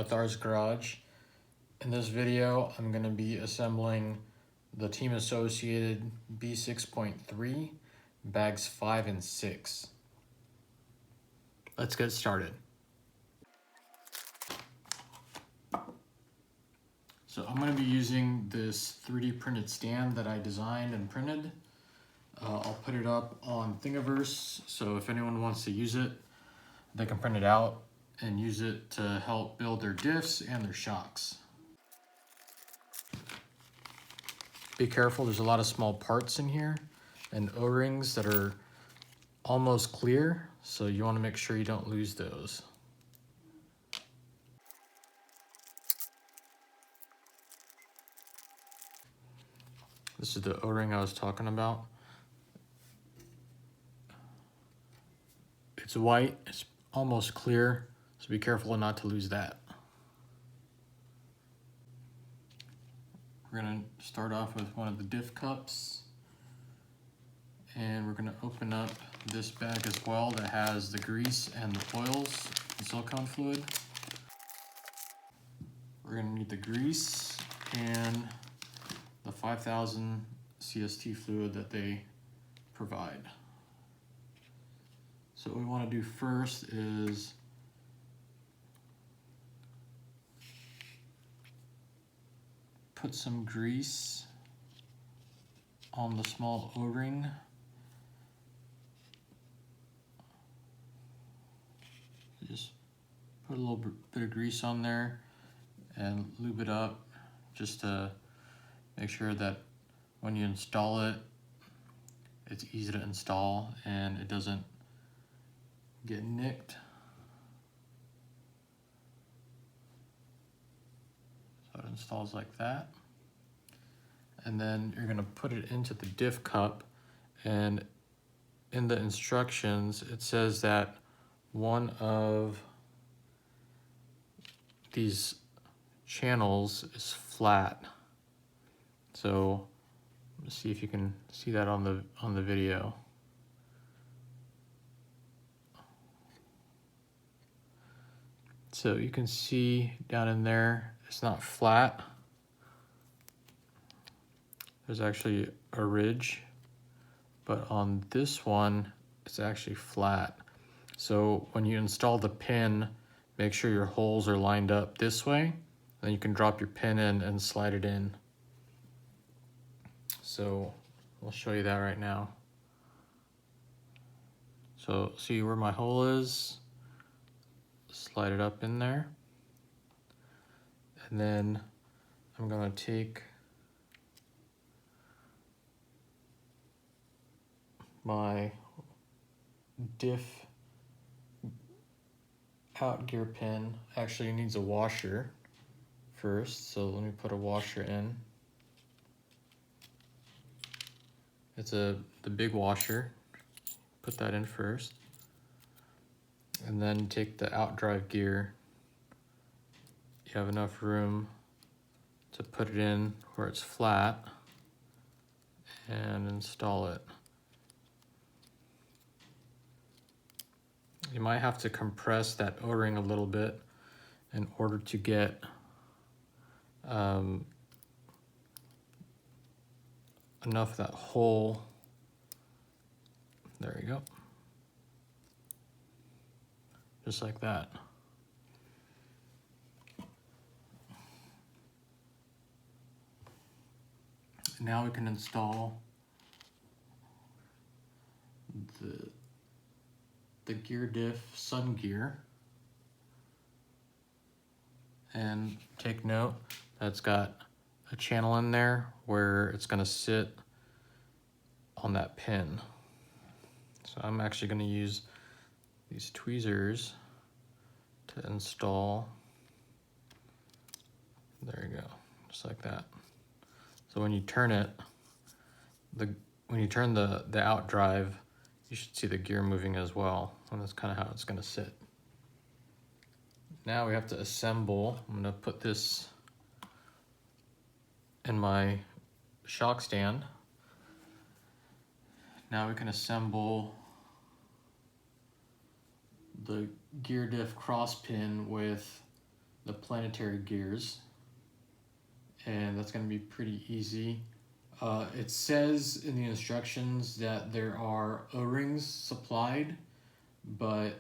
with Ours Garage. In this video, I'm going to be assembling the Team Associated B6.3 bags 5 and 6. Let's get started. So I'm going to be using this 3D printed stand that I designed and printed. I'll put it up on Thingiverse, so if anyone wants to use it, they can print it out and use it to help build their diffs and their shocks. Be careful, there's a lot of small parts in here and O-rings that are almost clear, so you want to make sure you don't lose those. This is the O-ring I was talking about. It's white, it's almost clear, so be careful not to lose that. We're going to start off with one of the diff cups, and we're going to open up this bag as well that has the grease and the oils and silicone fluid. We're going to need the grease and the 5000 CST fluid that they provide. So what we want to do first is put some grease on the small O-ring. Just put a little bit of grease on there and lube it up just to make sure that when you install it, it's easy to install and it doesn't get nicked. So it installs like that. And then you're gonna put it into the diff cup, and in the instructions it says that one of these channels is flat. So let's see if you can see that on the video. So you can see down in there, it's not flat. There's actually a ridge, but on this one, it's actually flat. So when you install the pin, make sure your holes are lined up this way. Then you can drop your pin in and slide it in. So I'll show you that right now. So see where my hole is? Slide it up in there. And then I'm gonna take my diff out gear pin. Actually, it needs a washer first, so let me put a washer in. It's the big washer. Put that in first. And then take the out drive gear. You have enough room to put it in where it's flat and install it. You might have to compress that O-ring a little bit in order to get enough of that hole. There you go. Just like that. Now we can install the gear diff sun gear, and take note that's got a channel in there where it's going to sit on that pin. So I'm actually going to use these tweezers to install. There you go, just like that. So when you turn it, when you turn the out drive, you should see the gear moving as well, and that's kind of how it's going to sit. Now we have to assemble. I'm going to put this in my shock stand. Now we can assemble the gear diff cross pin with the planetary gears, and that's going to be pretty easy. It says in the instructions that there are O-rings supplied, and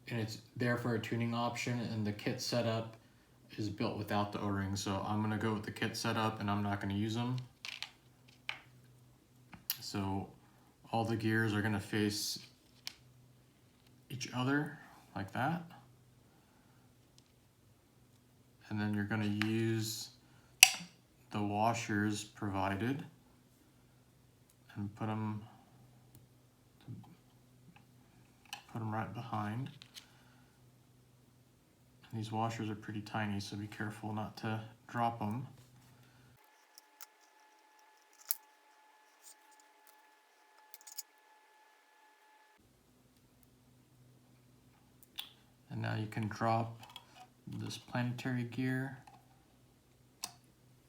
it's there for a tuning option, and the kit setup is built without the O-rings, so I'm going to go with the kit setup and I'm not going to use them. So all the gears are going to face each other like that, and then you're going to use the washers provided and put them right behind. And these washers are pretty tiny, so be careful not to drop them. And now you can drop this planetary gear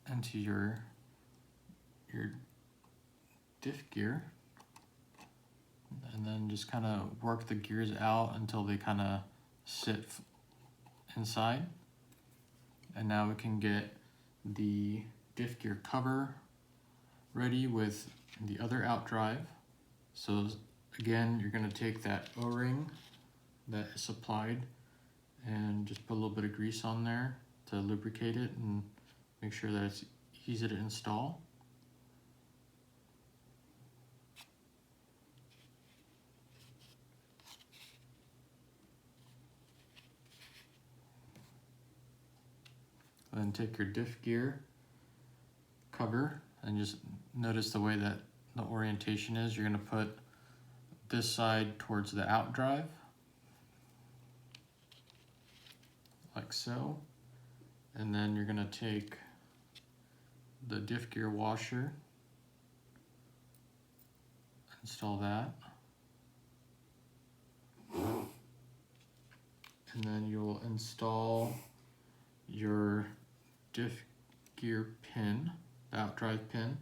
into your diff gear, and then just kind of work the gears out until they kind of sit inside. And now we can get the diff gear cover ready with the other outdrive. So again, you're going to take that O-ring that is supplied and just put a little bit of grease on there to lubricate it and make sure that it's easy to install. Then take your diff gear cover and just notice the way that the orientation is. You're going to put this side towards the outdrive, like so. And then you're going to take the diff gear washer, install that. And then you'll install your diff gear pin, the outdrive pin.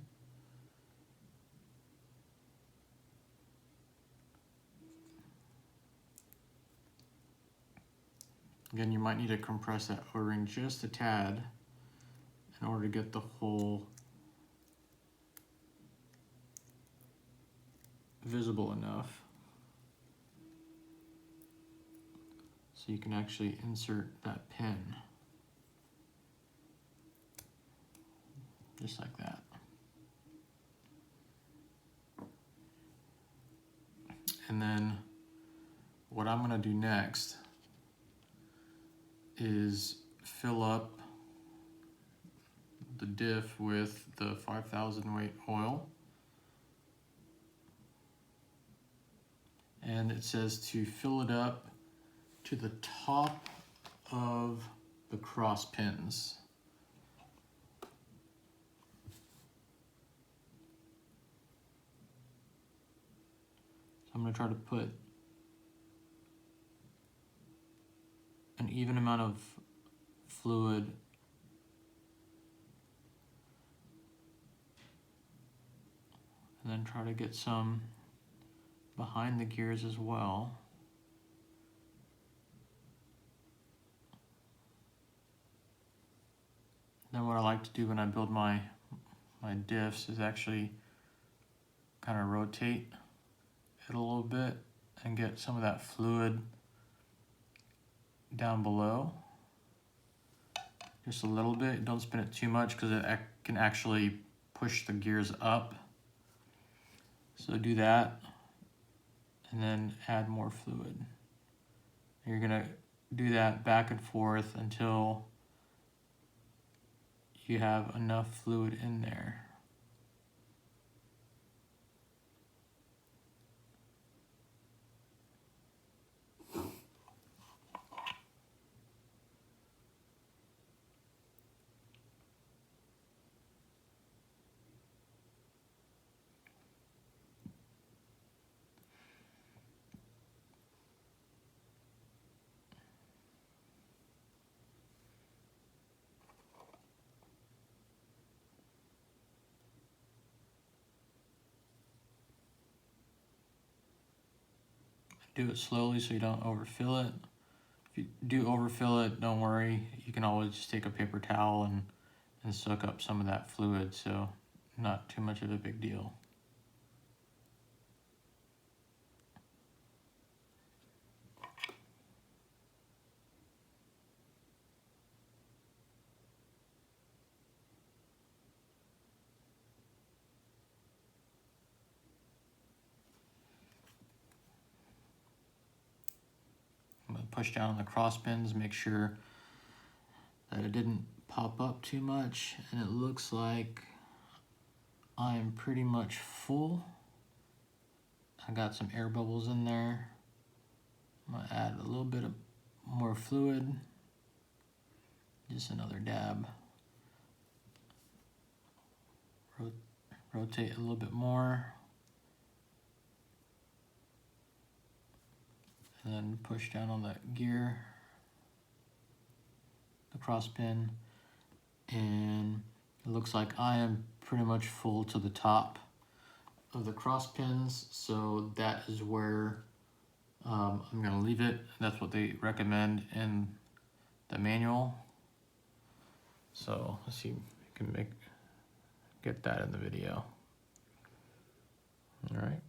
Again, you might need to compress that O-ring just a tad in order to get the hole visible enough so you can actually insert that pin, just like that. And then what I'm gonna do next is fill up the diff with the 5,000 weight oil. And it says to fill it up to the top of the cross pins. So I'm going to try to put an even amount of fluid and then try to get some behind the gears as well. Then what I like to do when I build my diffs is actually kind of rotate it a little bit and get some of that fluid down below. Just a little bit, don't spin it too much because it can actually push the gears up. So do that and then add more fluid. You're gonna do that back and forth until you have enough fluid in there. Do it slowly so you don't overfill it. If you do overfill it, don't worry. You can always just take a paper towel and soak up some of that fluid, so not too much of a big deal. I'm going to push down on the cross pins, make sure that it didn't pop up too much, and it looks like I'm pretty much full. I got some air bubbles in there. I'm gonna add a little bit of more fluid, just another dab. Rotate a little bit more, and then push down on that gear, the cross pin, and it looks like I am pretty much full to the top of the cross pins, so that is where I'm gonna leave it. That's what they recommend in the manual. So let's see if we can get that in the video. All right.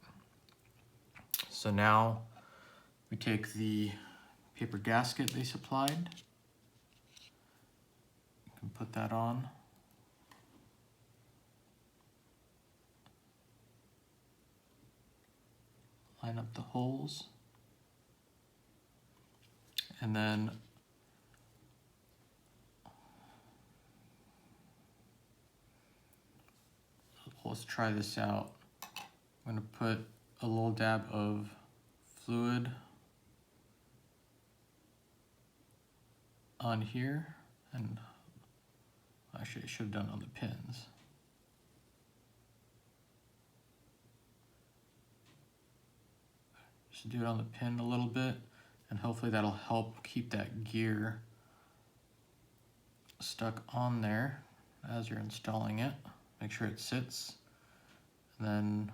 So now we take the paper gasket they supplied. You can put that on. Line up the holes. And then let's try this out. I'm going to put a little dab of fluid on here, and actually I should have done it on the pins. Just do it on the pin a little bit, and hopefully that'll help keep that gear stuck on there as you're installing it. Make sure it sits, and then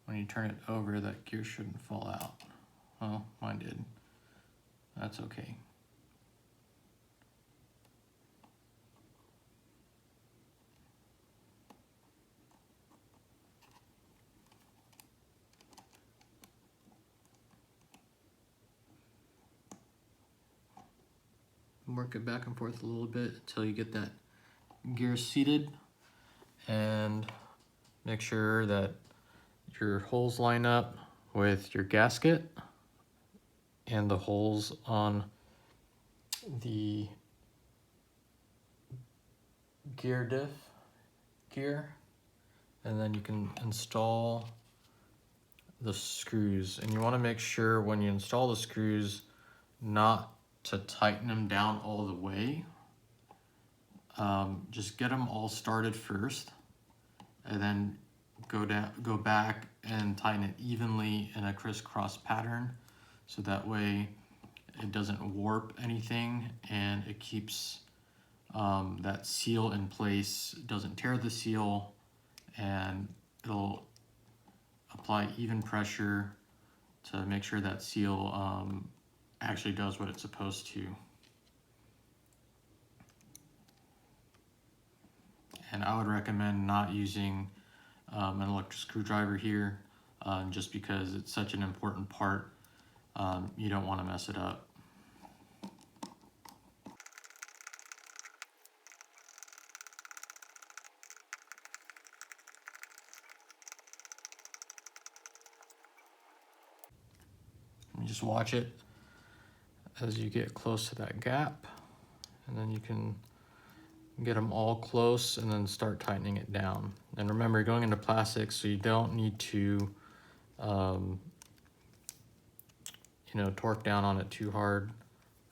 when you turn it over, that gear shouldn't fall out. Well, mine did. That's okay. Work it back and forth a little bit until you get that gear seated, and make sure that your holes line up with your gasket and the holes on the Diff gear, and then you can install the screws. And you want to make sure when you install the screws not to tighten them down all the way. Just get them all started first, and then go back and tighten it evenly in a crisscross pattern, so that way it doesn't warp anything, and it keeps that seal in place, doesn't tear the seal, and it'll apply even pressure to make sure that seal actually does what it's supposed to. And I would recommend not using an electric screwdriver here, just because it's such an important part. You don't want to mess it up. And just watch it as you get close to that gap, and then you can get them all close and then start tightening it down. And remember, you're going into plastic, so you don't need to torque down on it too hard.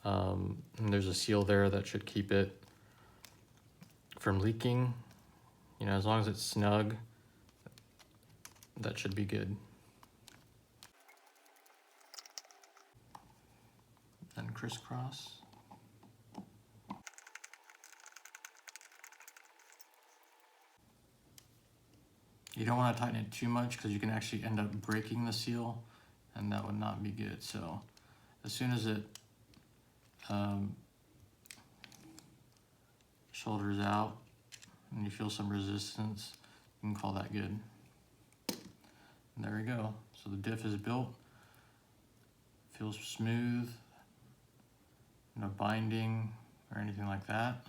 And there's a seal there that should keep it from leaking. As long as it's snug, that should be good. Then crisscross. You don't want to tighten it too much, because you can actually end up breaking the seal, and that would not be good. So as soon as it shoulders out and you feel some resistance, you can call that good. And there we go. So the diff is built. Feels smooth, no binding or anything like that.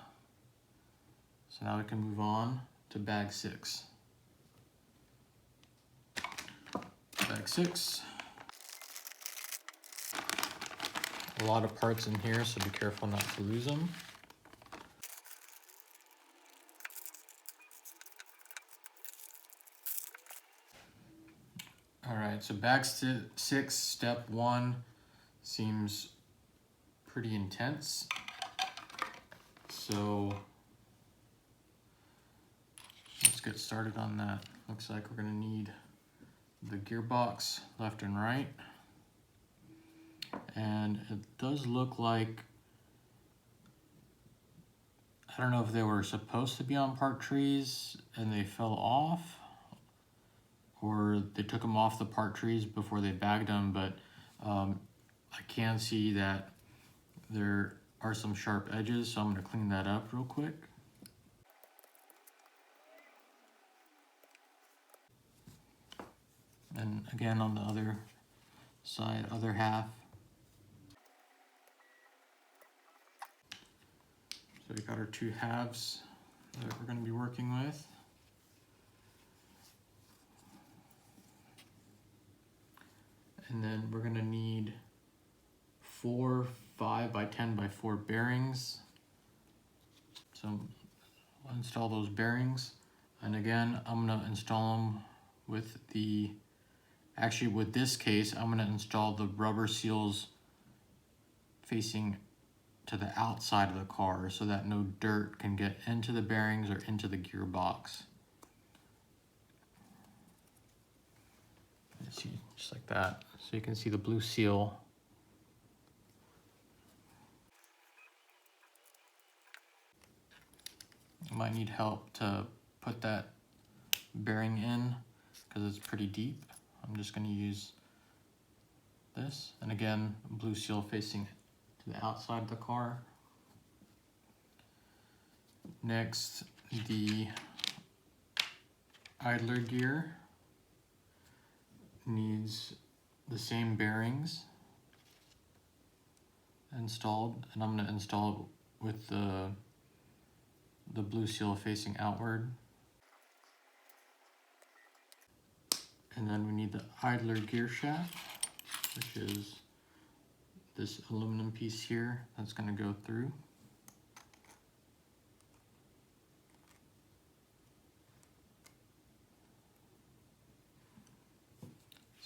So now we can move on to bag 6. Bag 6. A lot of parts in here, so be careful not to lose them. All right, so bag 6, step 1 seems pretty intense. So let's get started on that. Looks like we're gonna need the gearbox left and right. And it does look like, I don't know if they were supposed to be on part trees and they fell off, or they took them off the part trees before they bagged them, but I can see that there are some sharp edges, so I'm gonna clean that up real quick. And again on the other side, other half. So we got our 2 halves that we're gonna be working with. And then we're gonna need 4 5x10x4 bearings. So I'll install those bearings. And again, I'm gonna install them with with this case, I'm gonna install the rubber seals facing to the outside of the car so that no dirt can get into the bearings or into the gearbox. See, just like that. So you can see the blue seal. You might need help to put that bearing in because it's pretty deep. I'm just going to use this. And again, blue seal facing to the outside of the car. Next, the idler gear needs the same bearings installed, and I'm going to install it with the blue seal facing outward. And then we need the idler gear shaft, which is this aluminum piece here that's going to go through.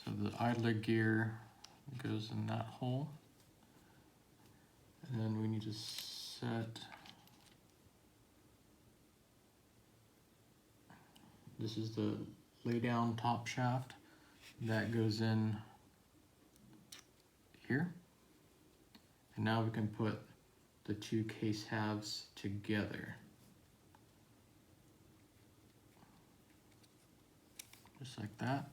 So the idler gear goes in that hole. And then we need to set, this is the lay down top shaft that goes in here. And now we can put the 2 case halves together. Just like that.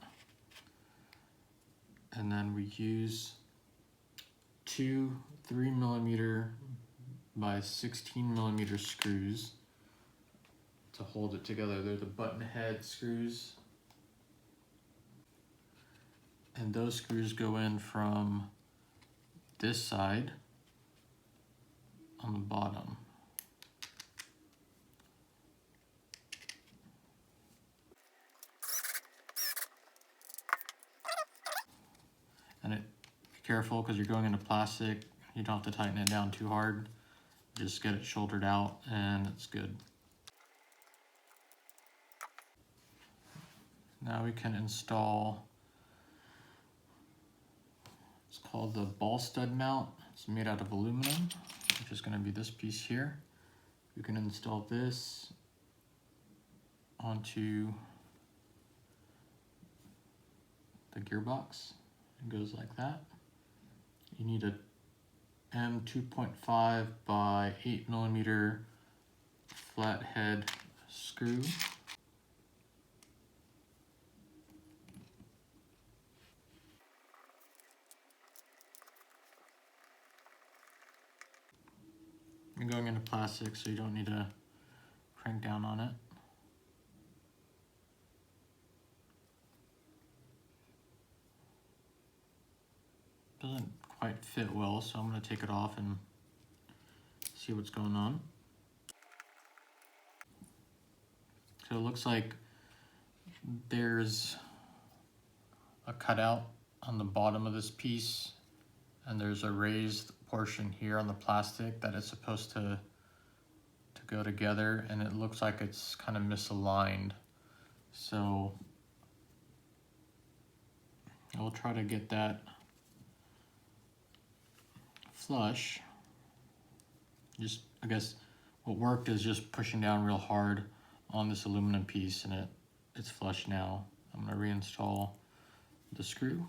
And then we use 2 3mm by 16mm screws to hold it together. They're the button head screws. And those screws go in from this side on the bottom. And be careful because you're going into plastic. You don't have to tighten it down too hard. Just get it shouldered out and it's good. Now we can install, it's called the ball stud mount. It's made out of aluminum, which is going to be this piece here. You can install this onto the gearbox. It goes like that. You need a M2.5 by 8mm flathead screw. into plastic, so you don't need to crank down on it. Doesn't quite fit well, so I'm going to take it off and see what's going on. So it looks like there's a cutout on the bottom of this piece, and there's a raised portion here on the plastic that is supposed to go together, and it looks like it's kind of misaligned. So I'll try to get that flush. I guess what worked is just pushing down real hard on this aluminum piece, and it's flush now. I'm gonna reinstall the screw,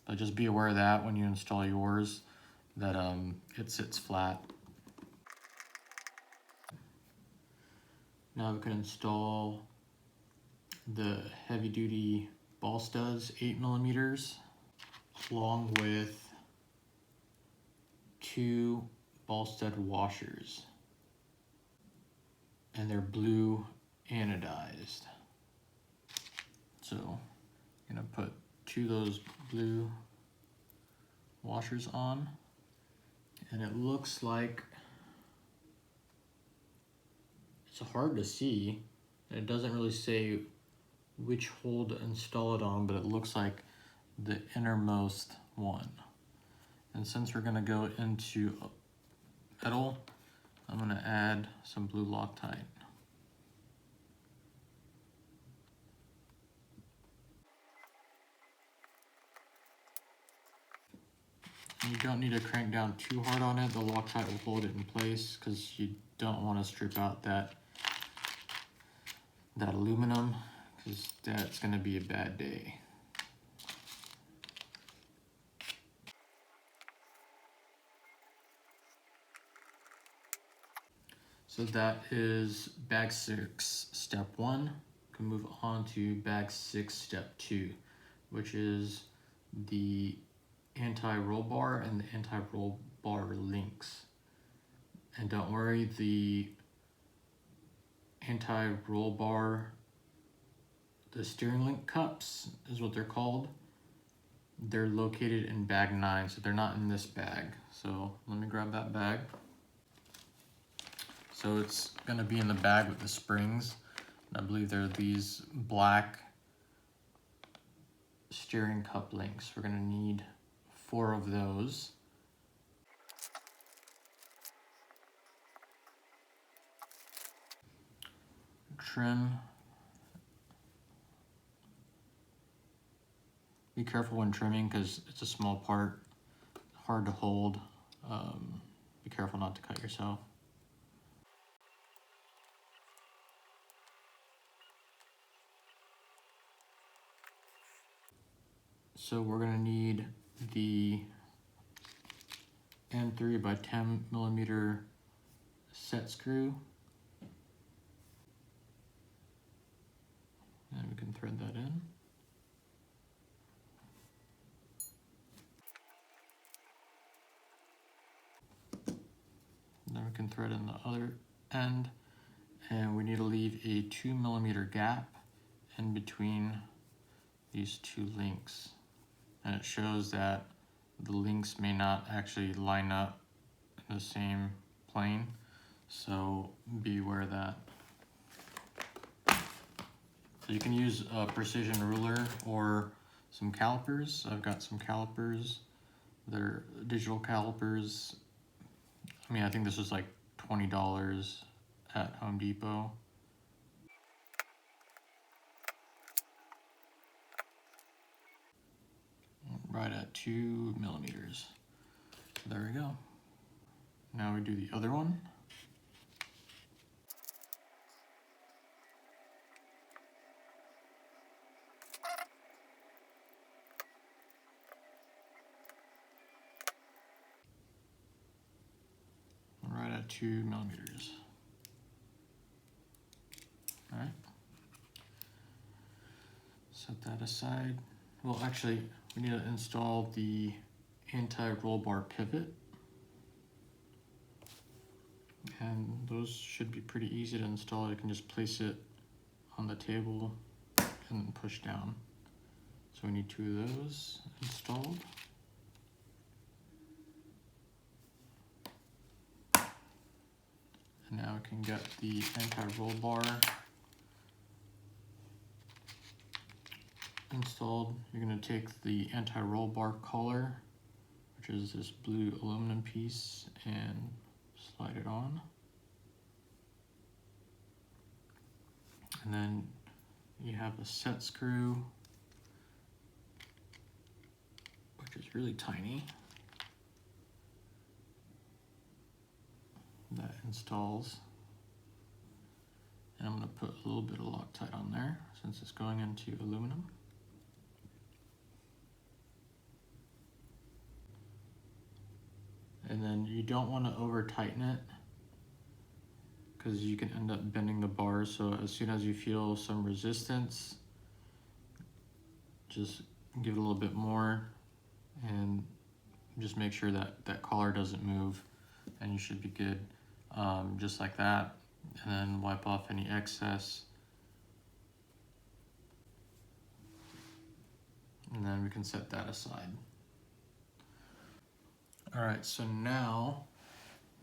but just be aware of that when you install yours, that it sits flat. Now we can install the heavy duty ball studs, 8mm, along with 2 ball stud washers, and they're blue anodized. So I'm gonna put 2 of those blue washers on, and it looks like it's hard to see. It doesn't really say which hole to install it on, but it looks like the innermost one. And since we're gonna go into metal, I'm gonna add some blue Loctite. You don't need to crank down too hard on it. The Loctite will hold it in place because you don't want to strip out that aluminum, because that's going to be a bad day. So that is bag 6, step 1. We can move on to bag 6, step 2, which is the anti-roll bar and the anti-roll bar links. And don't worry, the anti-roll bar, the steering link cups is what they're called. They're located in bag 9, so they're not in this bag. So let me grab that bag. So it's gonna be in the bag with the springs. And I believe they're these black steering cup links. We're gonna need 4 of those. Trim. Be careful when trimming because it's a small part, hard to hold. Be careful not to cut yourself. So we're gonna need the N3 by 10mm set screw. And we can thread that in. And then we can thread in the other end, and we need to leave a 2mm gap in between these 2 links. And it shows that the links may not actually line up in the same plane, so be aware of that. So you can use a precision ruler or some calipers. I've got some calipers. They're digital calipers. I mean, I think this was like $20 at Home Depot. Right at 2mm. There we go. Now we do the other one. Right at 2mm. All right. Set that aside. Well, actually, we need to install the anti-roll bar pivot. And those should be pretty easy to install. You can just place it on the table and push down. So we need 2 of those installed. And now we can get the anti-roll bar installed. You're going to take the anti-roll bar collar, which is this blue aluminum piece, and slide it on. And then you have a set screw, which is really tiny, that installs. And I'm going to put a little bit of Loctite on there since it's going into aluminum. And then you don't want to over tighten it because you can end up bending the bars. So as soon as you feel some resistance, just give it a little bit more and just make sure that that collar doesn't move, and you should be good. Just like that, and then wipe off any excess. And then we can set that aside. All right, so now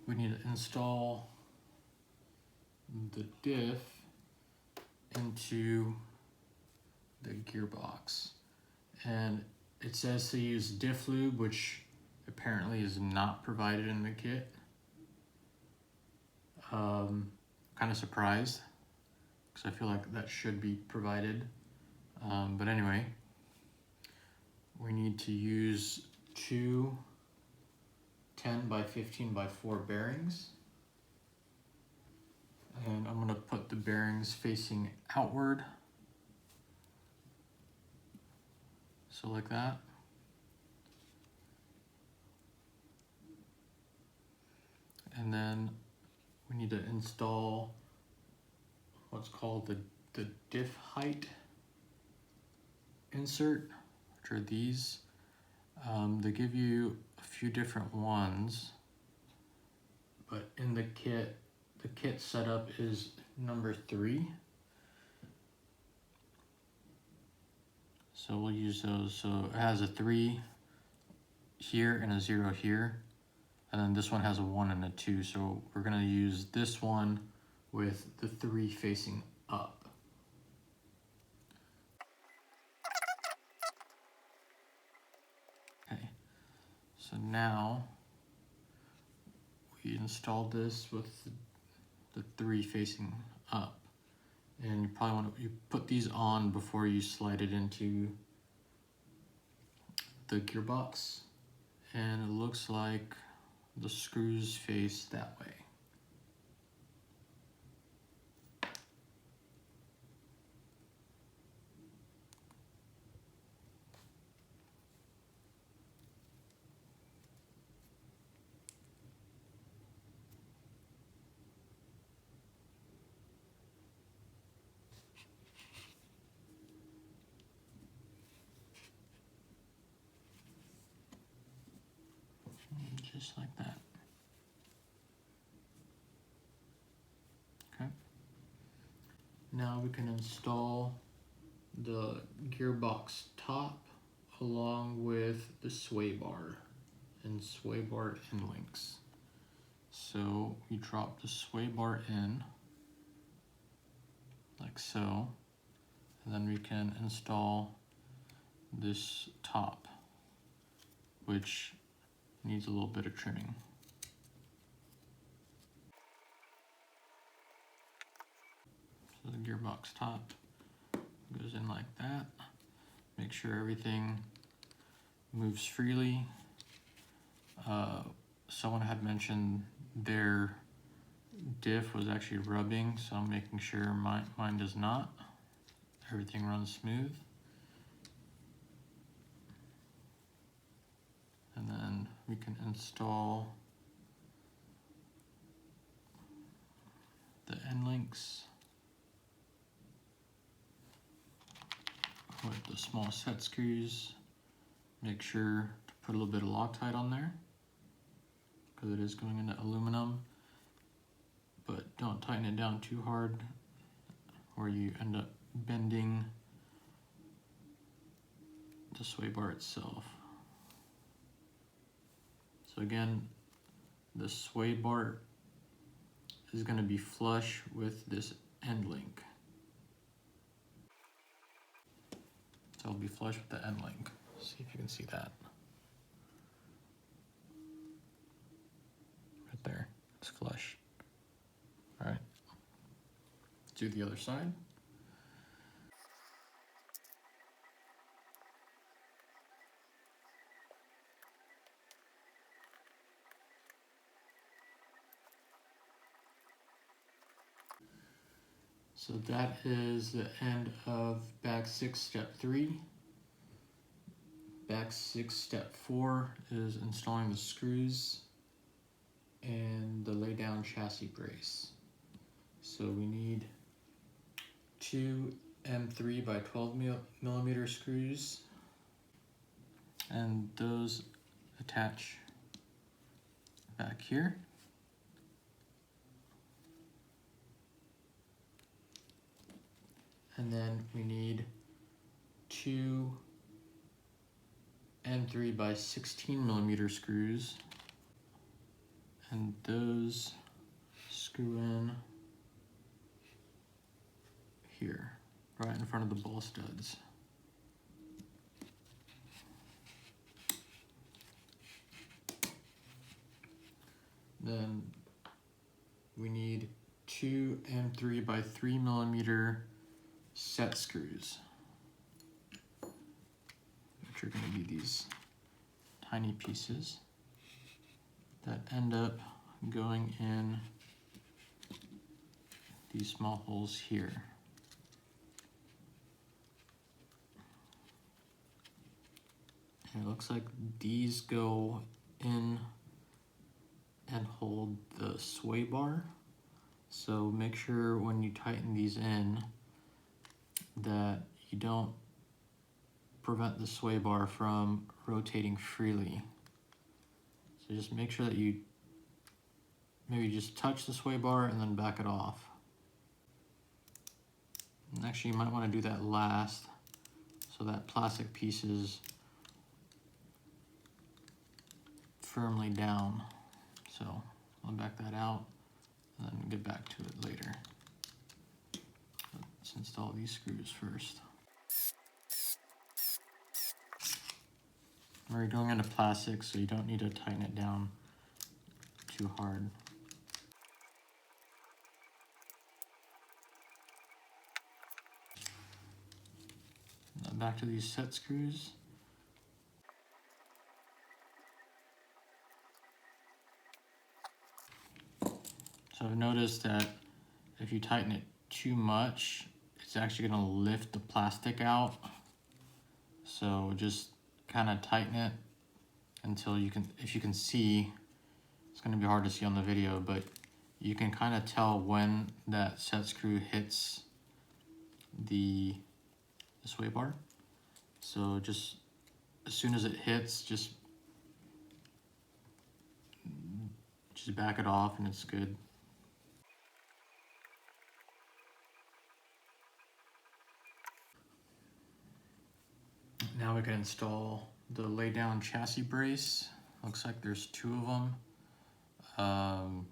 we need to install the diff into the gearbox. And it says to use diff lube, which apparently is not provided in the kit. Kind of surprised, because I feel like that should be provided. But anyway, we need to use 2 10 by 15 by 4 bearings. And I'm gonna put the bearings facing outward. So like that. And then we need to install what's called the diff height insert, which are these. They give you a few different ones, but in the kit setup is number 3. So we'll use those. So it has a 3 here and a 0 here. And then this one has a 1 and a 2. So we're gonna use this one with the 3 facing up. Okay, so now we installed this with the 3 facing up. And you probably want to put these on before you slide it into the gearbox. And it looks like the screws face that way. Just like that. Okay. Now we can install the gearbox top along with the sway bar and sway bar end links. So we drop the sway bar in like so, and then we can install this top, which needs a little bit of trimming. So the gearbox top goes in like that. Make sure everything moves freely. Someone had mentioned their diff was actually rubbing, so I'm making sure mine does not. Everything runs smooth. And then we can install the end links with the small set screws. Make sure to put a little bit of Loctite on there because it is going into aluminum. but don't tighten it down too hard or you end up bending the sway bar itself. So again, the sway bar is going to be flush with this end link. So it'll be flush with the end link. See if you can see that. Right there, it's flush. All right, let's do the other side. So that is the end of bag 6 step 3. Bag 6 step 4 is installing the screws and the lay down chassis brace. So we need 2 M3 by 12 millimeter screws, and those attach back here. And then we need 2 M3 by 16 millimeter screws, and those screw in here, right in front of the ball studs. Then we need 2 M3 by 3 millimeter set screws, which are going to be these tiny pieces that end up going in these small holes here. And it looks like these go in and hold the sway bar. So make sure when you tighten these in that you don't prevent the sway bar from rotating freely. So just make sure that you maybe just touch the sway bar and then back it off. And actually you might want to do that last so that plastic piece is firmly down. So I'll back that out and then get back to it later. Let's install these screws first. We're going into plastic, so you don't need to tighten it down too hard. Now back to these set screws. So I've noticed that if you tighten it too much, it's actually going to lift the plastic out. So just kind of tighten it until you can, if you can see, it's going to be hard to see on the video, but you can kind of tell when that set screw hits the sway bar. So just as soon as it hits, just back it off and it's good. Now we can install the lay down chassis brace. Looks like there's 2 of them. I'm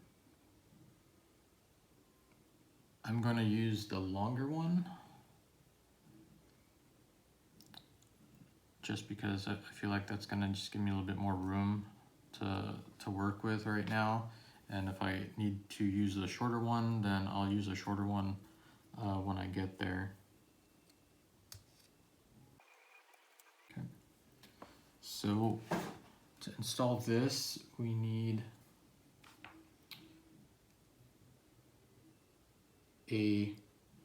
going to use the longer one just because I feel like that's going to just give me a little bit more room to work with right now. And if I need to use the shorter one, then I'll use a shorter one when I get there. Okay. So to install this, we need a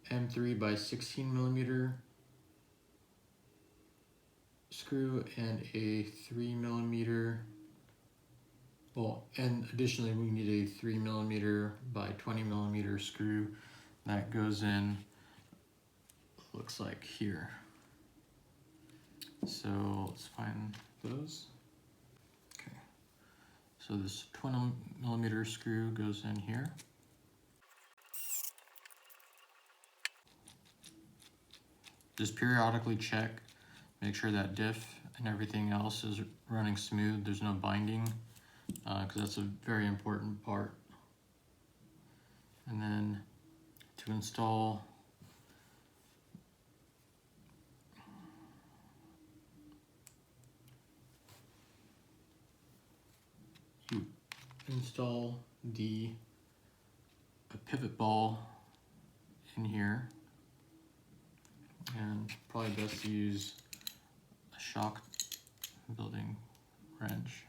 M3 by 16 millimeter screw and a 3 millimeter, well, and additionally we need a 3 millimeter by 20 millimeter screw that goes in, looks like here. So let's find those. Okay, so this 20 millimeter screw goes in here. Just periodically check, make sure that diff and everything else is running smooth, there's no binding, because that's a very important part. And then to install the pivot ball in here, and probably best to use a shock building wrench.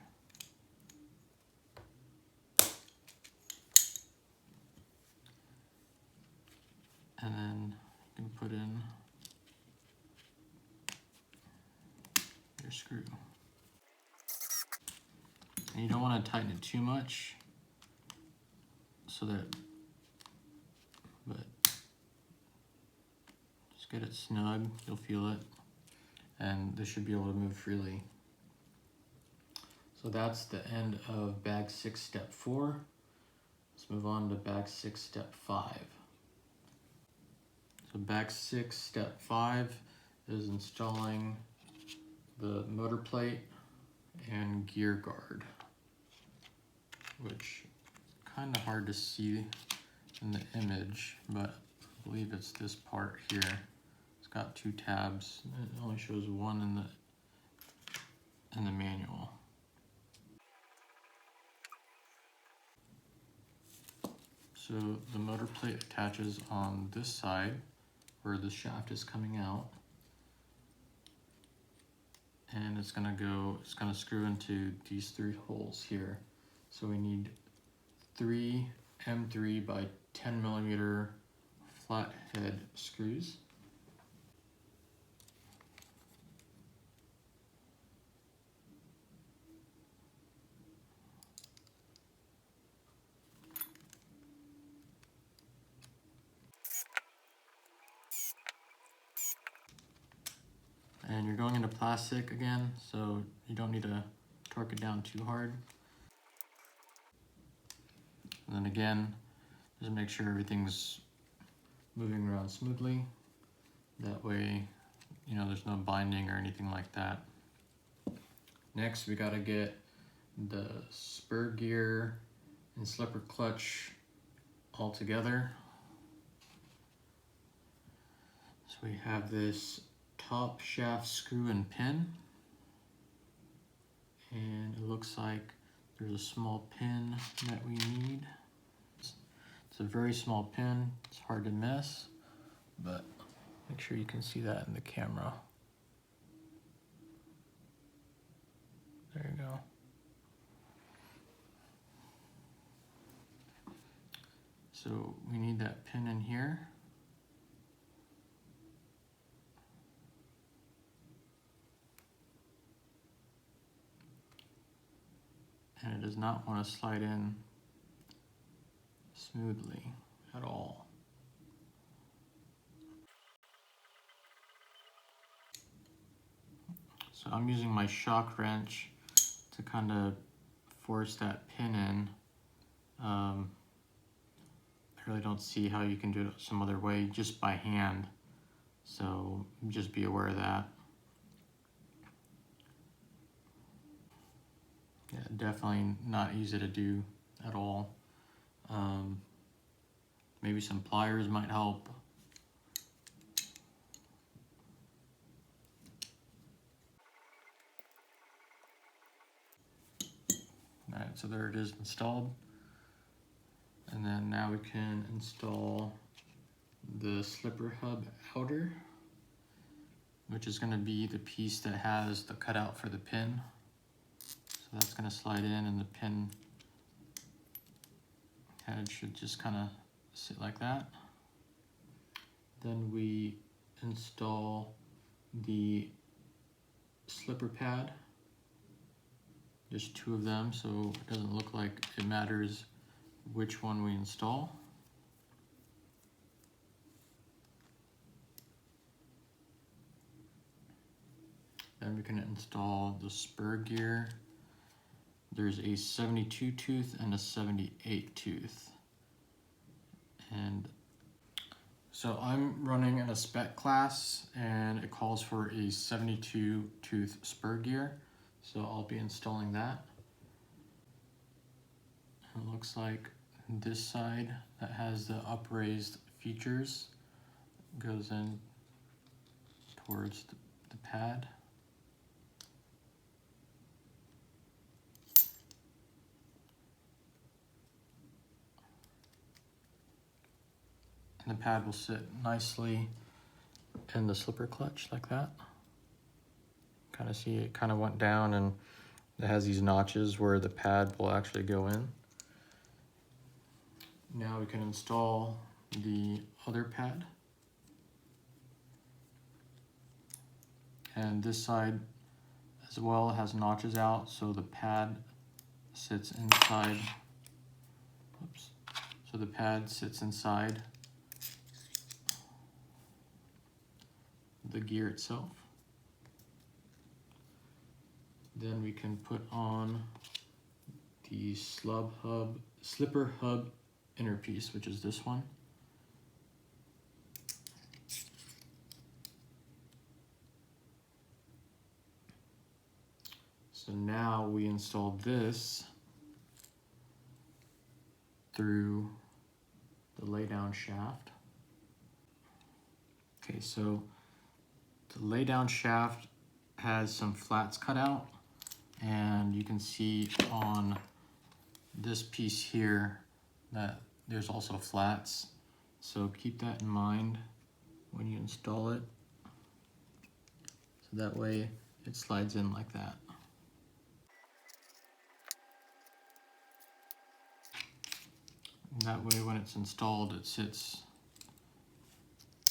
And then you can put in your screw. And you don't want to tighten it too much, so that, but just get it snug, you'll feel it, and this should be able to move freely. So that's the end of bag 6 step 4. Let's move on to bag 6 step 5. So bag 6 step 5 is installing the motor plate and gear guard, which is kind of hard to see in the image, but I believe it's this part here. It's got 2 tabs. It only shows one in the manual. So the motor plate attaches on this side where the shaft is coming out, and it's gonna screw into these 3 holes here. So we need 3 M3 by 10 millimeter flathead screws. And you're going into plastic again, so you don't need to torque it down too hard. And then again, just make sure everything's moving around smoothly. That way, you know, there's no binding or anything like that. Next, we gotta get the spur gear and slipper clutch all together. So we have this top shaft screw and pin, and it looks like there's a small pin that we need. It's a very small pin, it's hard to miss, but make sure you can see that in the camera. There you go. So we need that pin in here. And it does not want to slide in smoothly at all. So I'm using my shock wrench to kind of force that pin in. I really don't see how you can do it some other way, just by hand. So just be aware of that. Yeah, definitely not easy to do at all. Maybe some pliers might help. All right, so there it is installed. And then now we can install the slipper hub outer, which is gonna be the piece that has the cutout for the pin. So that's gonna slide in, and the pin head should just kind of sit like that. Then we install the slipper pad, just 2 of them, so it doesn't look like it matters which one we install. Then we can install the spur gear. There's a 72 tooth and a 78 tooth. And So I'm running in a spec class and it calls for a 72 tooth spur gear. So I'll be installing that. It looks like this side that has the upraised features goes in towards the pad. And the pad will sit nicely in the slipper clutch like that. Kind of see it kind of went down and it has these notches where the pad will actually go in. Now we can install the other pad. And this side as well has notches out, so the pad sits inside. Oops. So the pad sits inside the gear itself. Then we can put on the slipper hub inner piece, which is this one. So now we install this through the laydown shaft. Okay, so the laydown shaft has some flats cut out, and you can see on this piece here that there's also flats. So keep that in mind when you install it. So that way it slides in like that. And that way when it's installed, it sits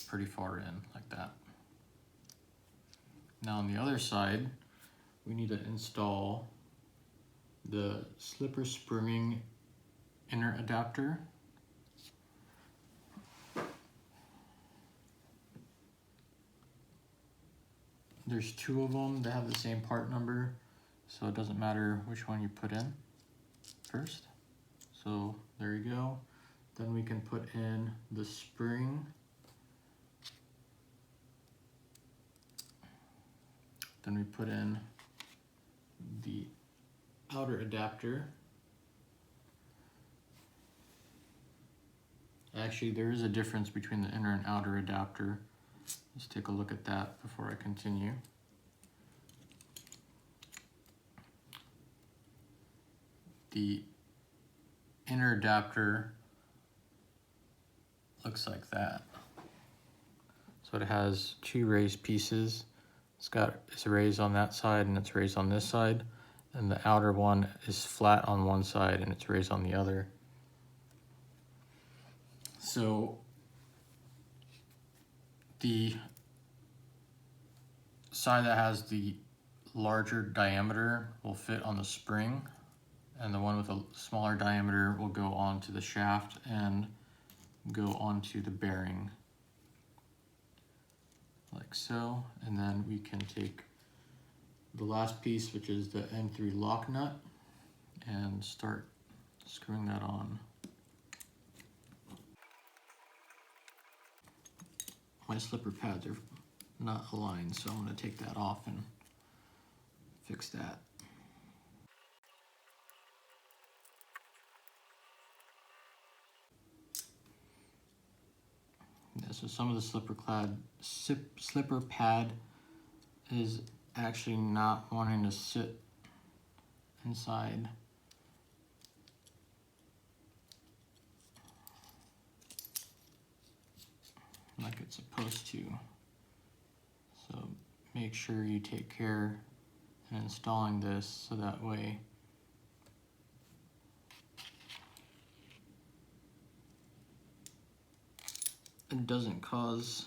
pretty far in like that. Now on the other side, we need to install the slipper springing inner adapter. There's two of them that have the same part number, so it doesn't matter which one you put in first. So there you go. Then we can put in the spring. Then we put in the outer adapter. Actually, there is a difference between the inner and outer adapter. Let's take a look at that before I continue. The inner adapter looks like that. So it has two raised pieces. It's raised on that side and it's raised on this side. And the outer one is flat on one side and it's raised on the other. So the side that has the larger diameter will fit on the spring, and the one with a smaller diameter will go onto the shaft and go onto the bearing like so. And then we can take the last piece, which is the N3 lock nut, and start screwing that on. My slipper pads are not aligned, so I'm going to take that off and fix that. Yeah, so some of the slipper pad is actually not wanting to sit inside. Like it's supposed to. So make sure you take care in installing this so that way it doesn't cause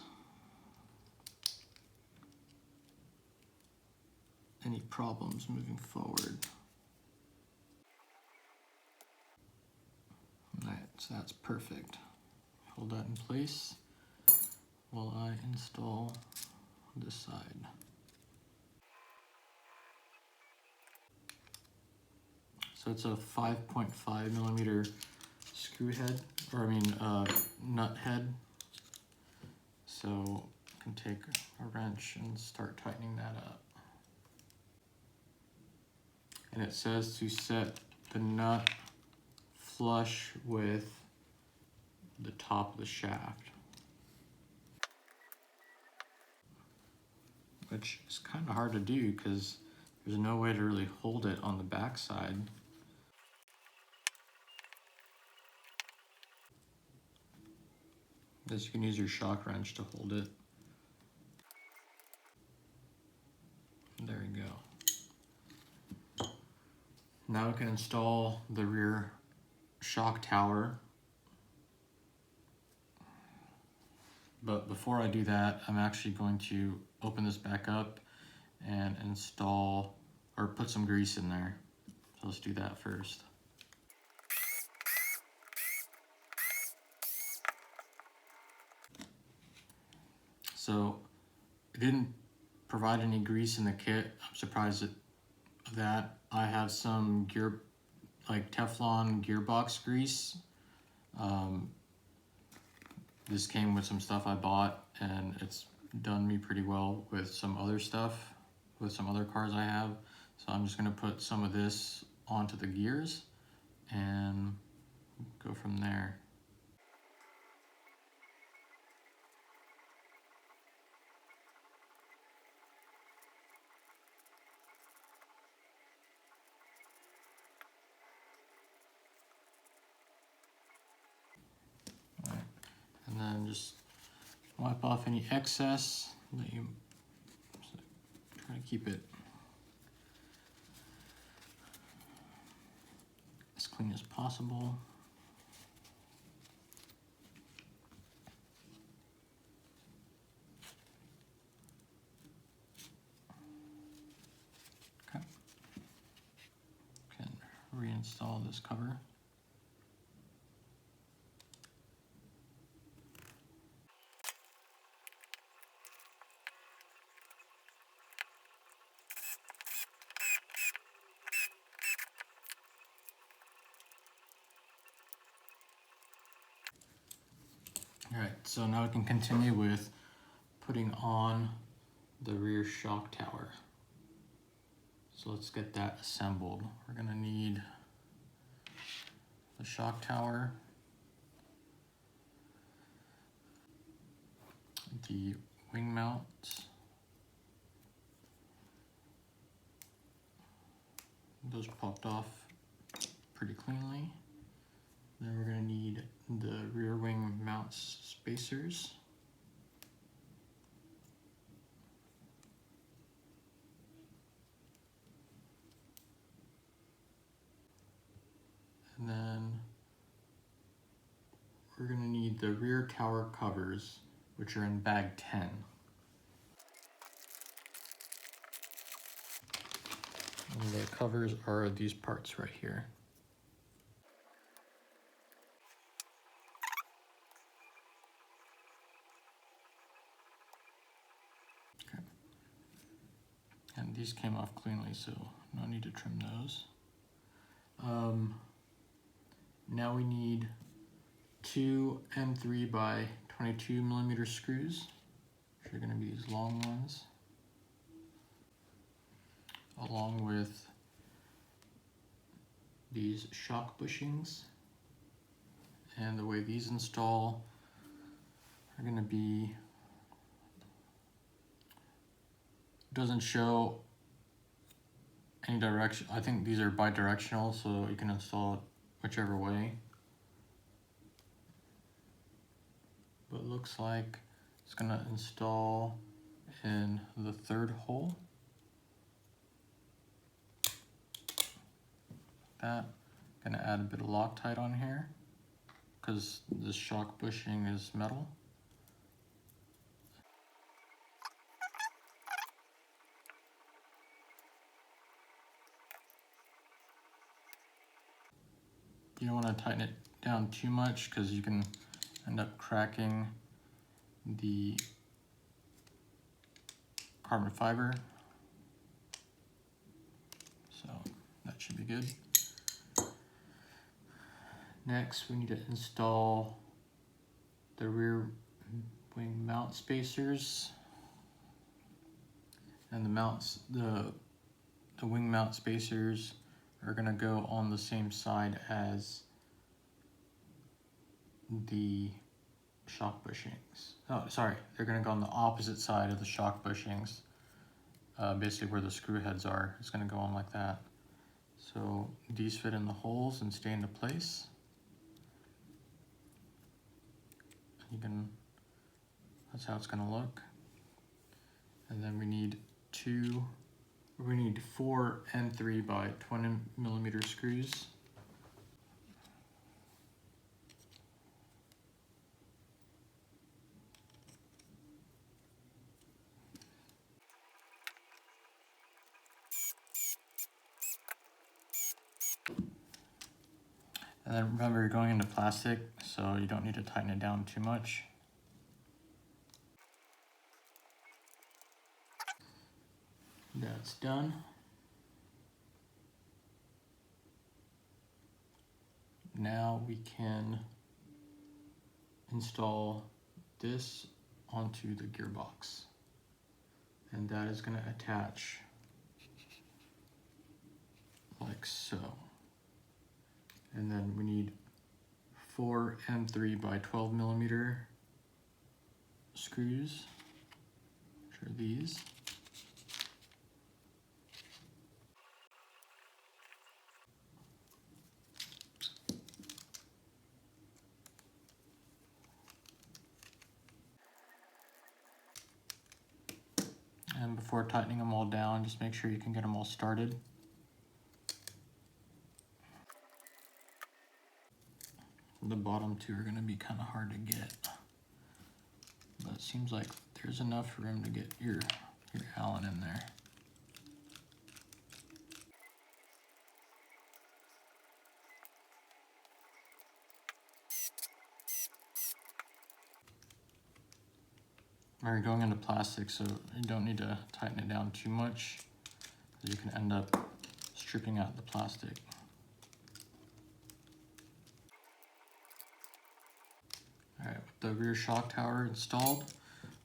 any problems moving forward. Alright, so that's perfect. Hold that in place while I install this side. So it's a 5.5 millimeter screw head, or nut head. So you can take a wrench and start tightening that up. And it says to set the nut flush with the top of the shaft, which is kind of hard to do because there's no way to really hold it on the back side. Guess you can use your shock wrench to hold it. There you go. Now we can install the rear shock tower. But before I do that, I'm actually going to open this back up and install or put some grease in there. So let's do that first. So it didn't provide any grease in the kit. I'm surprised at that. I have some Teflon Gearbox Grease. This came with some stuff I bought, and it's done me pretty well with some other stuff, with some other cars I have. So I'm just gonna put some of this onto the gears and go from there. And then just wipe off any excess that you try to keep it as clean as possible. Okay. Can reinstall this cover. All right, so now we can continue with putting on the rear shock tower. So let's get that assembled. We're gonna need the shock tower, the wing mounts, those popped off pretty cleanly. Then we're gonna need the rear wing mounts spacers. And then we're gonna need the rear tower covers, which are in bag 10. And the covers are these parts right here. Okay. And these came off cleanly, so no need to trim those. Now we need 2 M3 by 22 millimeter screws, which are going to be these long ones, along with these shock bushings. And the way these install are going to be, doesn't show any direction. I think these are bi-directional, so you can install it whichever way. But it looks like it's gonna install in the 3rd hole. That, gonna add a bit of Loctite on here because this shock bushing is metal. You don't want to tighten it down too much because you can end up cracking the carbon fiber. So that should be good. Next, we need to install the rear wing mount spacers, and the wing mount spacers are going to go on the same side as the shock bushings. Oh, sorry, they're going to go on the opposite side of the shock bushings. Basically where the screw heads are, it's going to go on like that. So these fit in the holes and stay into place. That's how it's going to look. And then we need 4 N3 by 20mm screws. And then remember, you're going into plastic, so you don't need to tighten it down too much. That's done. Now we can install this onto the gearbox. And that is going to attach like so. And then we need 4 M3 by 12mm screws, which are these. And before tightening them all down, just make sure you can get them all started. The bottom two are going to be kind of hard to get, but it seems like there's enough room to get your Allen in there. We're going into plastic, so you don't need to tighten it down too much, because you can end up stripping out the plastic. Alright, with the rear shock tower installed,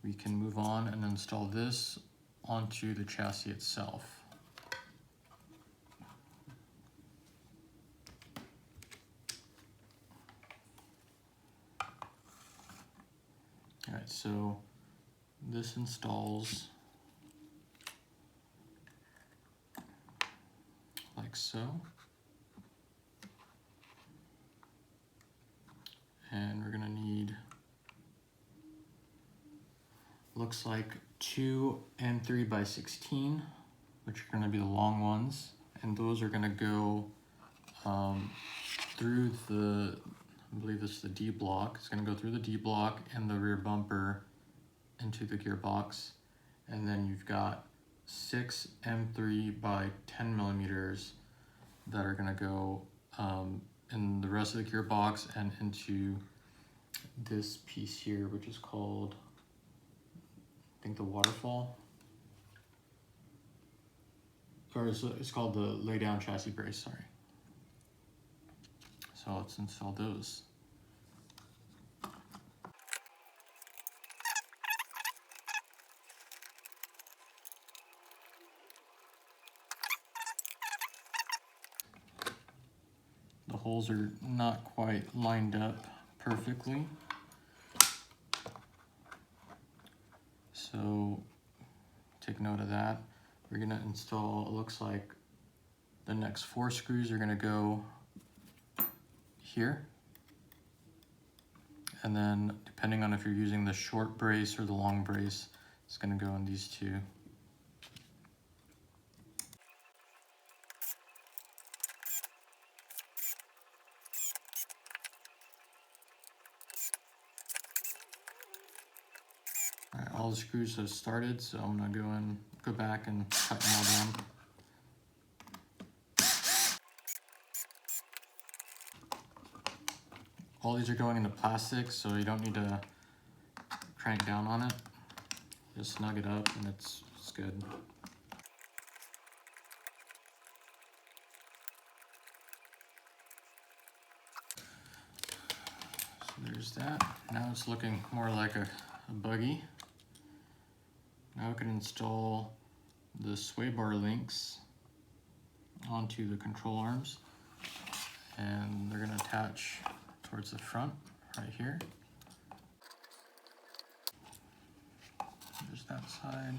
we can move on and install this onto the chassis itself. Alright, so this installs like so. And we're gonna need, looks like 2 N3 by 16, which are gonna be the long ones. And those are gonna go through the, I believe this is the D block. It's gonna go through the D block and the rear bumper into the gearbox. And then you've got 6 M3 by 10mm that are gonna go in the rest of the gearbox and into this piece here, which is called, I think, the waterfall. Or it's called the lay down chassis brace, sorry. So let's install those. The holes are not quite lined up perfectly, so take note of that. We're gonna install, it looks like the next 4 screws are gonna go here. And then depending on if you're using the short brace or the long brace, it's gonna go in these 2. Alright, all the screws have started, so I'm gonna go back and tighten them all down. All these are going into plastic, so you don't need to crank down on it. Just snug it up and it's good. So there's that. Now it's looking more like a a buggy. Now we can install the sway bar links onto the control arms, and they're going to attach towards the front right here. There's that side.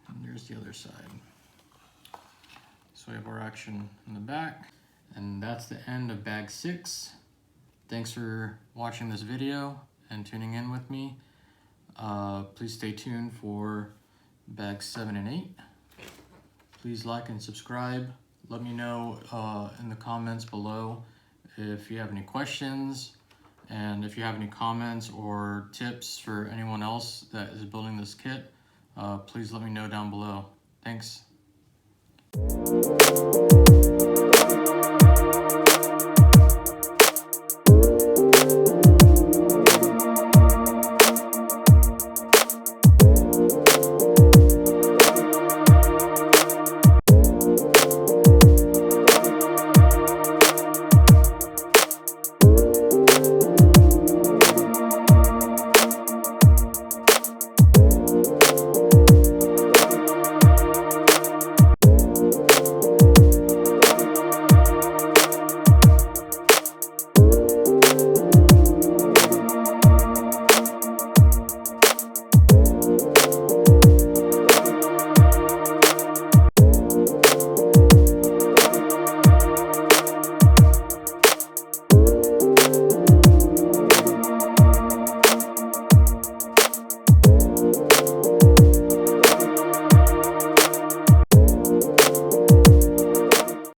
And there's the other side. Sway bar action in the back. And that's the end of bag 6. Thanks for watching this video and tuning in with me. Please stay tuned for bags 7 and 8. Please like and subscribe. Let me know in the comments below if you have any questions, and if you have any comments or tips for anyone else that is building this kit, please let me know down below. Thanks.